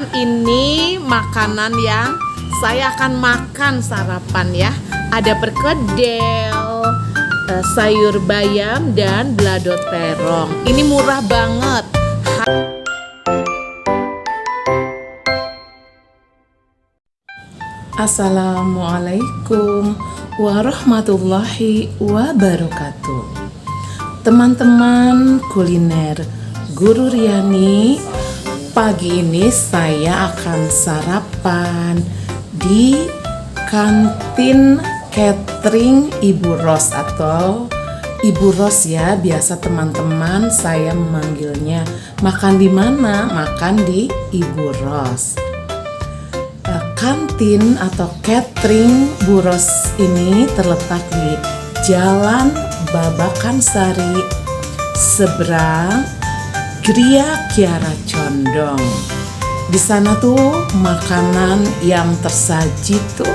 Ini makanan yang saya akan makan sarapan ya. Ada perkedel, sayur bayam dan balado terong. Ini murah banget. Assalamualaikum warahmatullahi wabarakatuh. Teman-teman kuliner Guru Riani, pagi ini saya akan sarapan di kantin catering Ibu Ros atau Ibu Ros ya, biasa teman-teman saya memanggilnya. Makan di mana? Makan di Ibu Ros. Kantin atau catering Bu Ros ini terletak di Jalan Babakan Sari, seberang Gria Kiara Condong. Di sana tuh makanan yang tersaji tuh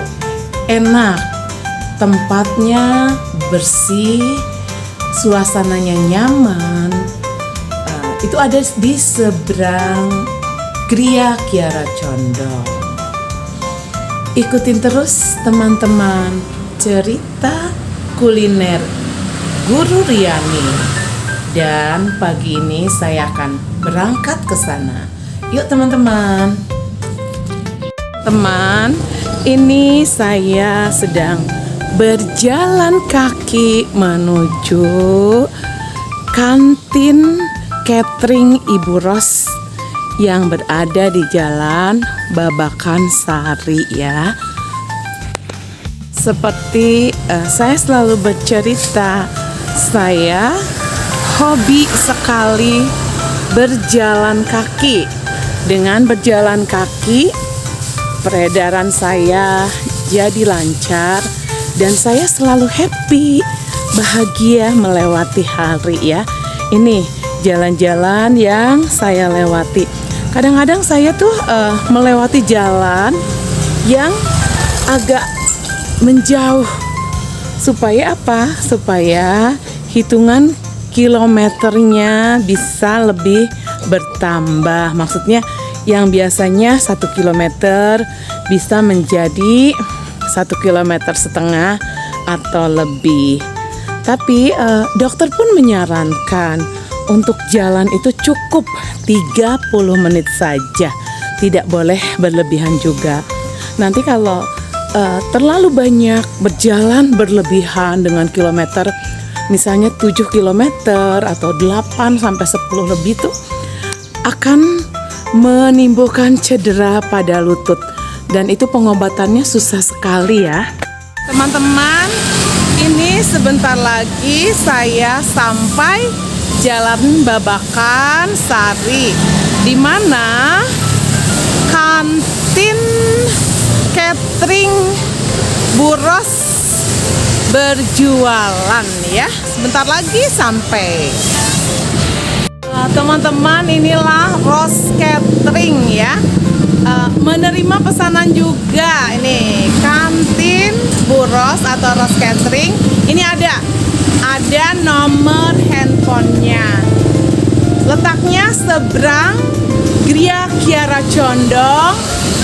enak, tempatnya bersih, suasananya nyaman. Itu ada di seberang Gria Kiara Condong. Ikutin terus teman-teman cerita kuliner Guru Riani. Dan pagi ini saya akan berangkat ke sana. Yuk teman-teman. Teman, ini saya sedang berjalan kaki menuju kantin catering Ibu Ros yang berada di Jalan Babakan Sari ya. Seperti saya selalu bercerita, saya hobi sekali berjalan kaki. Dengan berjalan kaki, peredaran saya jadi lancar dan saya selalu happy, bahagia melewati hari ya. Ini jalan-jalan yang saya lewati. Kadang-kadang saya tuh melewati jalan yang agak menjauh. Supaya apa? Supaya hitungan kilometernya bisa lebih bertambah. Maksudnya yang biasanya 1 kilometer bisa menjadi 1,5 kilometer atau lebih. Tapi dokter pun menyarankan untuk jalan itu cukup 30 menit saja, tidak boleh berlebihan juga. Nanti kalau terlalu banyak berjalan berlebihan dengan kilometer, misalnya 7 kilometer atau 8 sampai 10 lebih tuh akan menimbulkan cedera pada lutut. Dan itu pengobatannya susah sekali ya. Teman-teman, ini sebentar lagi saya sampai Jalan Babakan Sari, di mana kantin catering Bu Ros berjualan ya. Sebentar lagi sampai. Teman-teman, inilah Ros Catering ya. Menerima pesanan juga. Ini kantin Bu Ros atau Ros Catering. Ini ada nomor handphonenya. Letaknya seberang Gria Kiara Condong,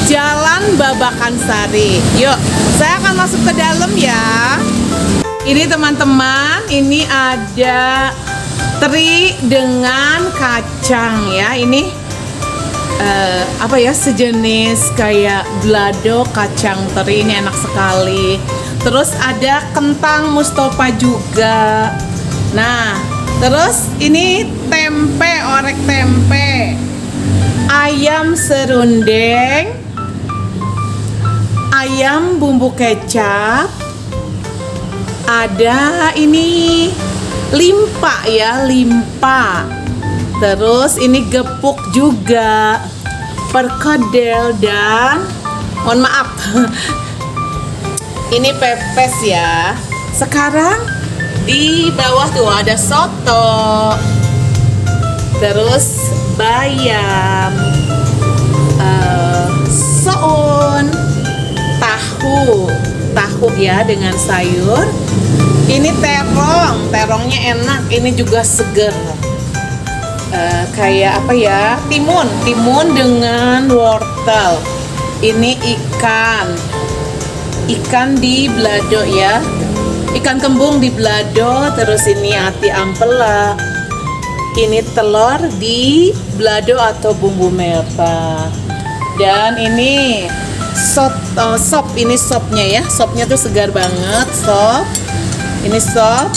Jalan Babakan Sari. Yuk, saya akan masuk ke dalam ya. Ini teman-teman, ini ada teri dengan kacang ya. Ini sejenis kayak balado kacang teri, ini enak sekali. Terus ada kentang Mustofa juga. Nah, terus ini tempe, orek tempe, ayam serundeng, ayam bumbu kecap, ada ini limpa ya, limpa. Terus ini gepuk juga, perkedel dan mohon maaf ini pepes ya. Sekarang di bawah tuh ada soto, terus bayam, soun, tahu ya dengan sayur. Ini terongnya enak, ini juga seger. Kayak apa ya, timun dengan wortel wortel. Ini ikan di balado ya, ikan kembung di balado. Terus ini ati ampela, ini telur di balado atau bumbu merah. Dan ini sop, ini sopnya ya, sopnya tuh segar banget, sop. Ini sop.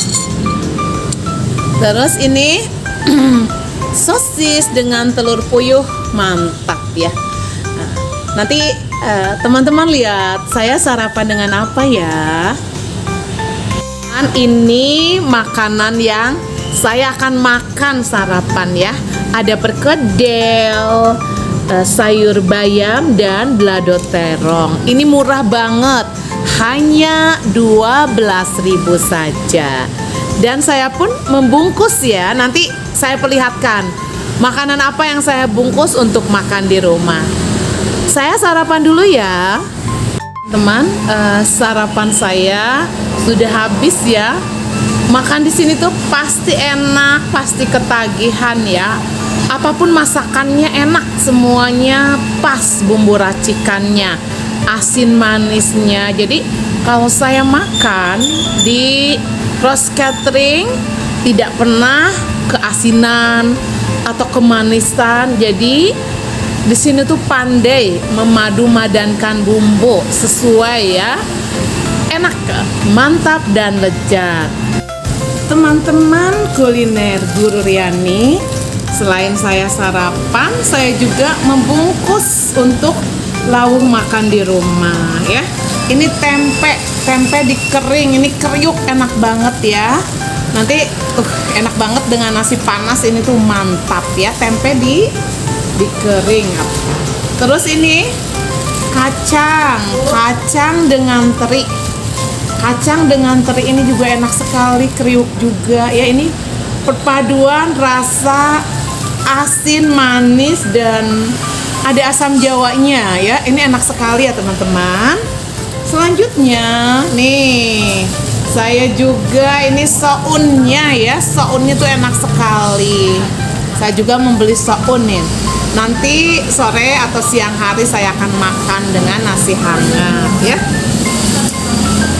Terus ini sosis dengan telur puyuh, mantap ya. Nah, nanti teman-teman lihat saya sarapan dengan apa ya. Dan ini makanan yang saya akan makan sarapan ya. Ada perkedel, sayur bayam dan balado terong. Ini murah banget, hanya 12.000 saja. Dan saya pun membungkus ya. Nanti saya perlihatkan makanan apa yang saya bungkus untuk makan di rumah. Saya sarapan dulu ya, teman. Sarapan saya sudah habis ya. Makan di sini tuh pasti enak, pasti ketagihan ya. Apapun masakannya enak, semuanya pas, bumbu racikannya, asin manisnya. Jadi kalau saya makan di Rose Catering tidak pernah keasinan atau kemanisan. Jadi di sini tuh pandai memadu-madankan bumbu sesuai ya. Enak, mantap dan lezat. Teman-teman kuliner Guru Riani, selain saya sarapan, saya juga membungkus untuk lawung makan di rumah ya. Ini tempe dikering, ini kriuk, enak banget ya. Nanti enak banget dengan nasi panas, ini tuh mantap ya. Tempe dikering. Terus ini kacang dengan teri. Kacang dengan teri ini juga enak sekali, kriuk juga ya. Ini perpaduan rasa asin, manis, dan ada asam jawanya ya. Ini enak sekali ya teman-teman. Selanjutnya nih, saya juga ini sounnya ya. Sounnya tuh enak sekali. Saya juga membeli soun nih. Nanti sore atau siang hari saya akan makan dengan nasi hangat ya.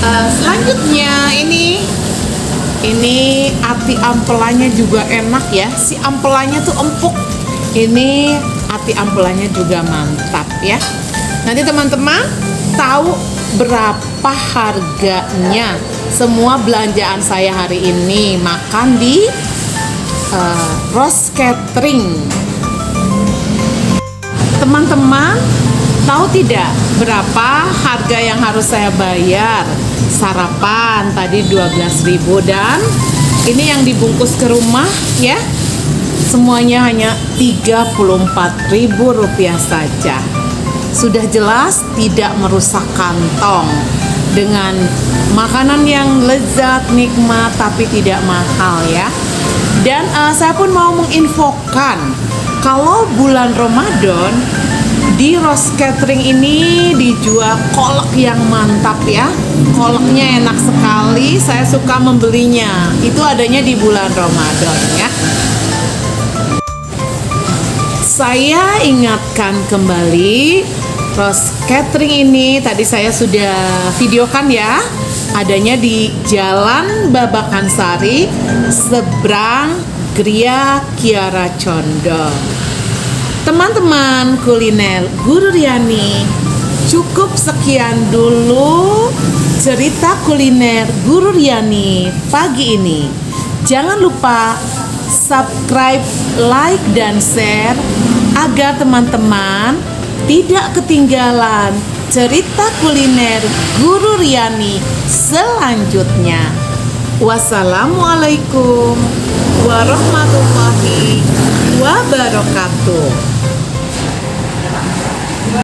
Selanjutnya ini ati ampelanya juga enak ya. Si ampelanya tuh empuk. Ini ati ampelanya juga mantap ya. Nanti teman-teman tahu berapa harganya semua belanjaan saya hari ini makan di Rose Catering. Teman-teman tahu tidak berapa harga yang harus saya bayar? Sarapan tadi 12.000 dan ini yang dibungkus ke rumah ya. Semuanya hanya Rp34.000 saja. Sudah jelas tidak merusak kantong, dengan makanan yang lezat, nikmat, tapi tidak mahal ya. Dan saya pun mau menginfokan kalau bulan Ramadan di Rose Catering ini dijual kolak yang mantap ya. Kolaknya enak sekali, saya suka membelinya. Itu adanya di bulan Ramadan ya. Saya ingatkan kembali, Rose Catering ini tadi saya sudah videokan ya. Adanya di Jalan Babakan Sari, seberang Gria Kiara Condong. Teman-teman kuliner Guru Riani, cukup sekian dulu cerita kuliner Guru Riani pagi ini. Jangan lupa subscribe, like, dan share agar teman-teman tidak ketinggalan cerita kuliner Guru Riani selanjutnya. Wassalamualaikum warahmatullahi wabarakatuh.